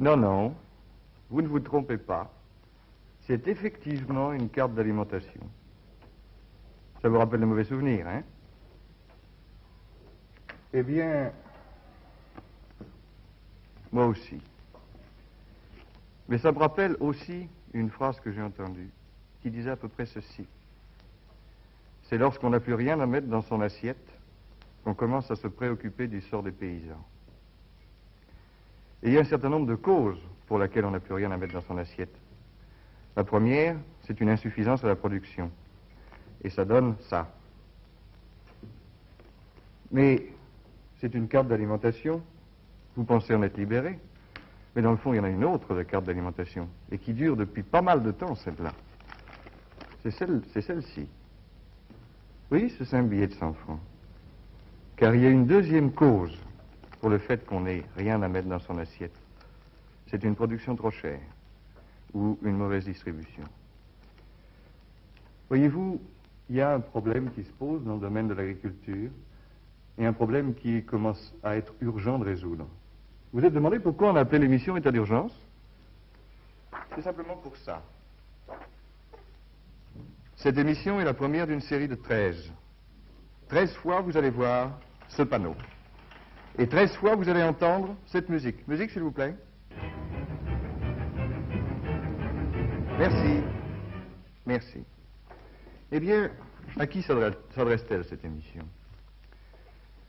Non, non, vous ne vous trompez pas. C'est effectivement une carte d'alimentation. Ça vous rappelle de mauvais souvenirs, hein? Eh bien, moi aussi. Mais ça me rappelle aussi une phrase que j'ai entendue, qui disait à peu près ceci. C'est lorsqu'on n'a plus rien à mettre dans son assiette qu'on commence à se préoccuper du sort des paysans. Et il y a un certain nombre de causes pour lesquelles on n'a plus rien à mettre dans son assiette. La première, c'est une insuffisance de la production. Et ça donne ça. Mais c'est une carte d'alimentation. Vous pensez en être libéré. Mais dans le fond, il y en a une autre de carte d'alimentation. Et qui dure depuis pas mal de temps, celle-là. C'est celle-ci. Oui, c'est un billet de 100 francs. Car il y a une deuxième cause pour le fait qu'on n'ait rien à mettre dans son assiette. C'est une production trop chère ou une mauvaise distribution. Voyez-vous, il y a un problème qui se pose dans le domaine de l'agriculture et un problème qui commence à être urgent de résoudre. Vous vous êtes demandé pourquoi on a appelé l'émission État d'urgence? C'est simplement pour ça. Cette émission est la première d'une série de 13. 13 fois, vous allez voir ce panneau. Et 13 fois, vous allez entendre cette musique. Musique, s'il vous plaît. Merci. Merci. Eh bien, à qui s'adresse-t-elle, cette émission?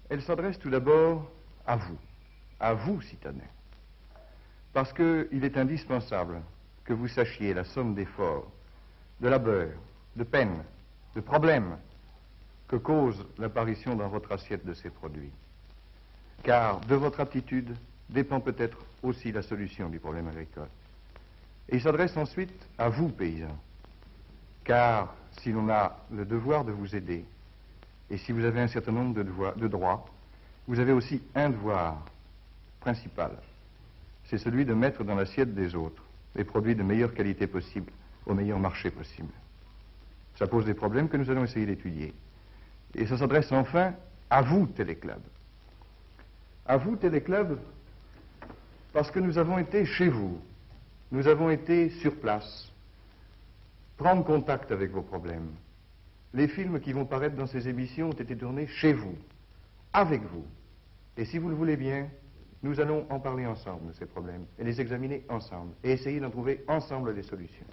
Elle s'adresse tout d'abord à vous, citadins. Parce qu'il est indispensable que vous sachiez la somme d'efforts, de labeur, de peine, de problèmes que cause l'apparition dans votre assiette de ces produits. Car de votre aptitude dépend peut-être aussi la solution du problème agricole. Et il s'adresse ensuite à vous, paysans. Car si l'on a le devoir de vous aider, et si vous avez un certain nombre de droits, vous avez aussi un devoir principal. C'est celui de mettre dans l'assiette des autres les produits de meilleure qualité possible, au meilleur marché possible. Ça pose des problèmes que nous allons essayer d'étudier. Et ça s'adresse enfin à vous, Téléclub. À vous, Téléclub, parce que nous avons été chez vous. Nous avons été sur place, prendre contact avec vos problèmes. Les films qui vont paraître dans ces émissions ont été tournés chez vous, avec vous. Et si vous le voulez bien, nous allons en parler ensemble de ces problèmes, et les examiner ensemble, et essayer d'en trouver ensemble des solutions.